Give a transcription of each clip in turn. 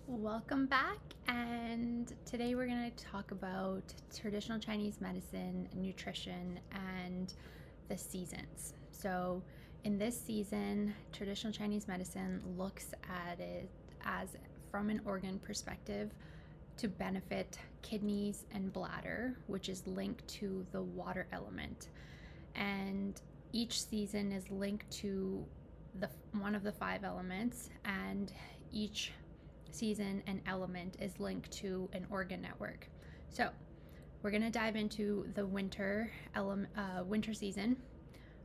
Welcome back, and today we're going to talk about traditional Chinese medicine, nutrition, and the seasons. So, in this season, traditional Chinese medicine looks at it as from an organ perspective to benefit kidneys and bladder, which is linked to the water element. And each season is linked to one of the five elements, and each season and element is linked to an organ network. So we're going to dive into the winter season,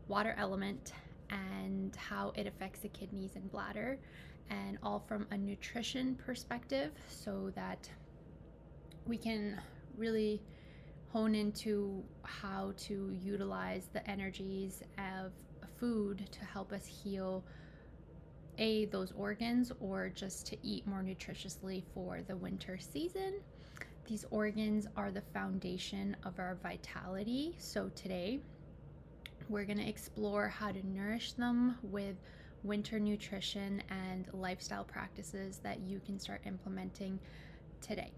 water element, and how it affects the kidneys and bladder, and all from a nutrition perspective, so that we can really hone into how to utilize the energies of food to help us heal those organs, or just to eat more nutritiously for the winter season. These organs are the foundation of our vitality. So today we're going to explore how to nourish them with winter nutrition and lifestyle practices that you can start implementing today.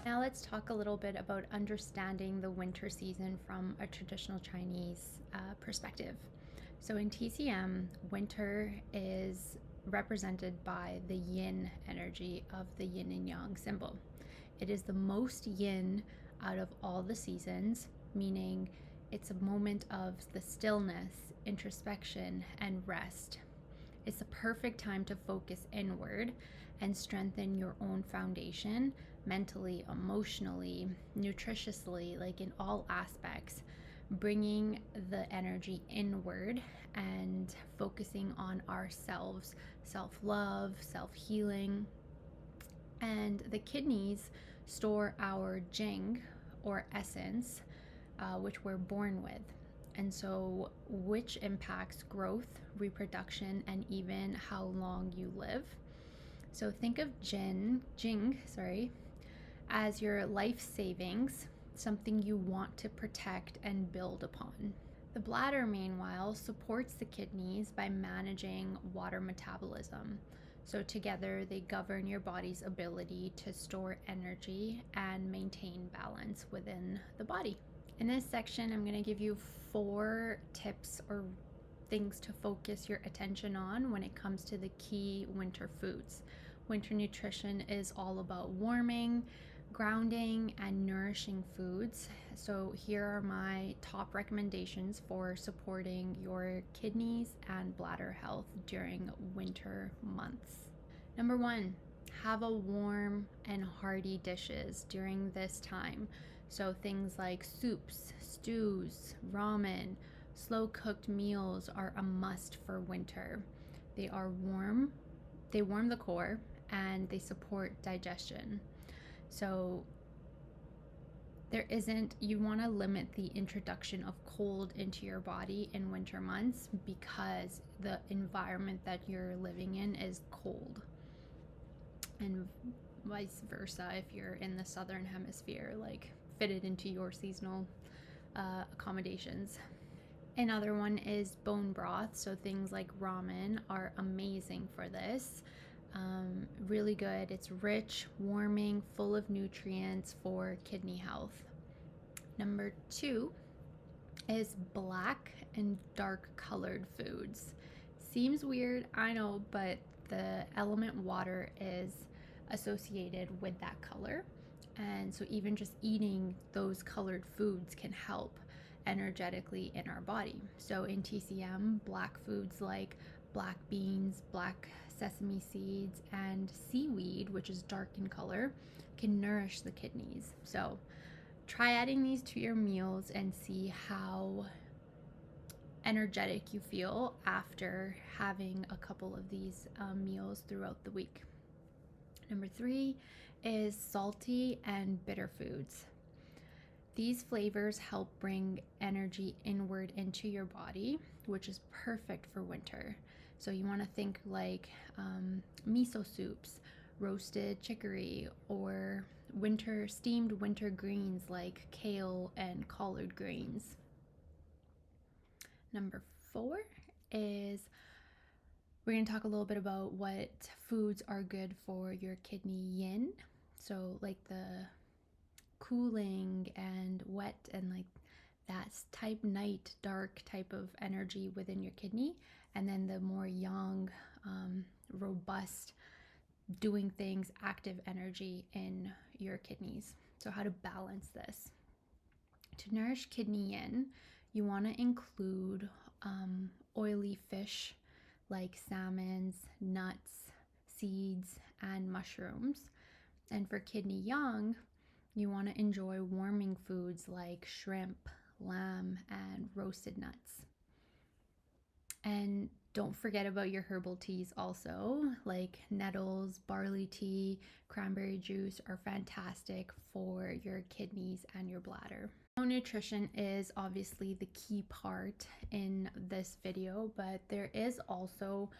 Now let's talk a little bit about understanding the winter season from a traditional Chinese perspective. So in TCM, winter is represented by the yin energy of the yin and yang symbol. It is the most yin out of all the seasons, meaning it's a moment of the stillness, introspection, and rest. It's the perfect time to focus inward and strengthen your own foundation mentally, emotionally, nutritiously, like in all aspects, bringing the energy inward and focusing on ourselves, self-love, self-healing. And the kidneys store our Jing, or essence, which we're born with. And so, which impacts growth, reproduction, and even how long you live. So think of Jing, as your life savings, something you want to protect and build upon. The bladder, meanwhile, supports the kidneys by managing water metabolism. So together they govern your body's ability to store energy and maintain balance within the body. In this section, I'm going to give you 4 tips or things to focus your attention on when it comes to the key winter foods. Winter nutrition is all about warming, grounding, and nourishing foods. So here are my top recommendations for supporting your kidneys and bladder health during winter months. Number 1, have a warm and hearty dishes during this time. So things like soups, stews, ramen, slow cooked meals are a must for winter. They warm the core, and they support digestion. So you want to limit the introduction of cold into your body in winter months, because the environment that you're living in is cold, and vice versa if you're in the southern hemisphere, like fitted into your seasonal accommodations. Another one is bone broth. So things like ramen are amazing for this. Really good. It's rich, warming, full of nutrients for kidney health. Number 2 is black and dark colored foods. Seems weird, I know, but the element water is associated with that color. And so even just eating those colored foods can help energetically in our body. So in TCM, black foods like black beans, black sesame seeds, and seaweed, which is dark in color, can nourish the kidneys. So try adding these to your meals and see how energetic you feel after having a couple of these meals throughout the week. Number 3 is salty and bitter foods. These flavors help bring energy inward into your body, which is perfect for winter. So you want to think like miso soups, roasted chicory, or steamed winter greens like kale and collard greens. Number 4 is we're going to talk a little bit about what foods are good for your kidney yin. So like the cooling and wet and like that type night dark type of energy within your kidney, and then the more yang, robust, doing things, active energy in your kidneys. So how to balance this. To nourish kidney yin, you want to include oily fish like salmons, nuts, seeds, and mushrooms. And for kidney yang, you want to enjoy warming foods like shrimp, lamb, and roasted nuts. And don't forget about your herbal teas also, like nettles, barley tea, cranberry juice are fantastic for your kidneys and your bladder. Nutrition is obviously the key part in this video, but there is also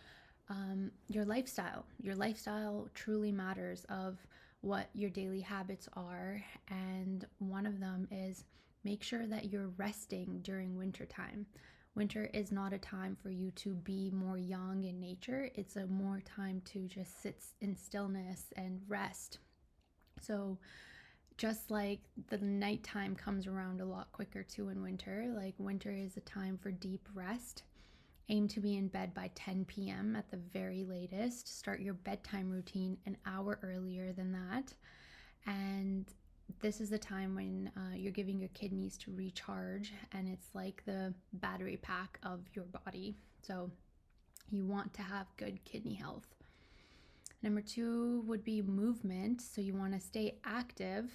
your lifestyle. Your lifestyle truly matters of what your daily habits are, and one of them is make sure that you're resting during winter time. Winter is not a time for you to be more young in nature. It's a more time to just sit in stillness and rest. So just like the nighttime comes around a lot quicker too in winter, like winter is a time for deep rest. Aim to be in bed by 10 p.m. at the very latest. Start your bedtime routine an hour earlier than that. And this is the time when you're giving your kidneys to recharge, and it's like the battery pack of your body. So you want to have good kidney health. Number 2 would be movement. So you want to stay active.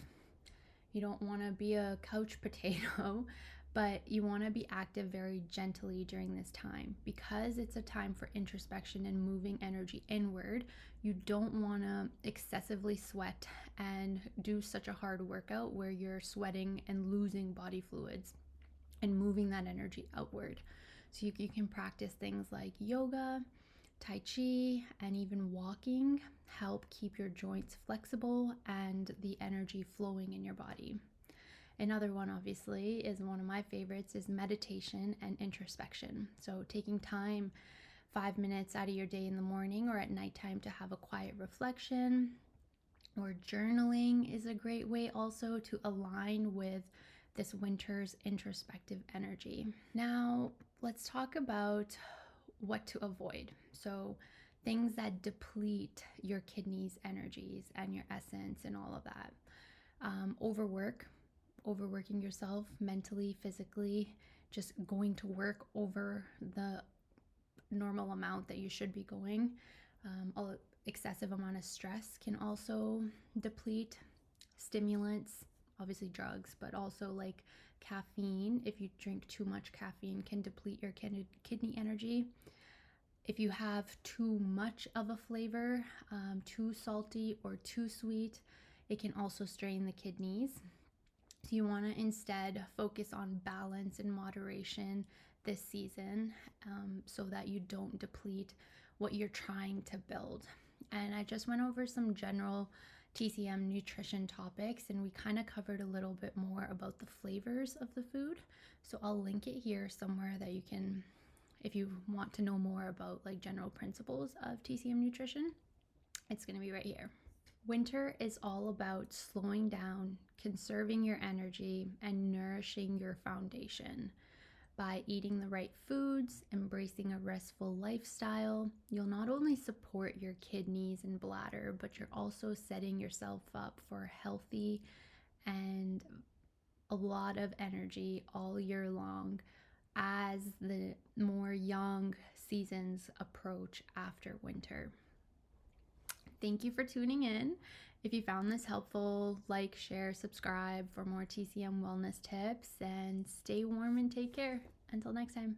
You don't want to be a couch potato, but you want to be active very gently during this time. Because it's a time for introspection and moving energy inward, you don't want to excessively sweat and do such a hard workout where you're sweating and losing body fluids and moving that energy outward. So you can practice things like yoga, Tai Chi, and even walking help keep your joints flexible and the energy flowing in your body. Another one, obviously, is one of my favorites, is meditation and introspection. So taking time, 5 minutes out of your day in the morning or at nighttime to have a quiet reflection, or journaling is a great way also to align with this winter's introspective energy. Now, let's talk about what to avoid. So things that deplete your kidneys' energies and your essence and all of that. Overworking yourself mentally, physically, just going to work over the normal amount that you should be going. Excessive amount of stress can also deplete. Stimulants, obviously drugs, but also like caffeine. If you drink too much caffeine, can deplete your kidney energy. If you have too much of a flavor, too salty or too sweet, it can also strain the kidneys. So you want to instead focus on balance and moderation this season, so that you don't deplete what you're trying to build. And I just went over some general TCM nutrition topics, and we kind of covered a little bit more about the flavors of the food. So I'll link it here somewhere that you can, if you want to know more about like general principles of TCM nutrition, it's going to be right here. Winter is all about slowing down, conserving your energy, and nourishing your foundation. By eating the right foods, embracing a restful lifestyle, you'll not only support your kidneys and bladder, but you're also setting yourself up for healthy and a lot of energy all year long as the more young seasons approach after winter. Thank you for tuning in. If you found this helpful, like, share, subscribe for more TCM wellness tips, and stay warm and take care. Until next time.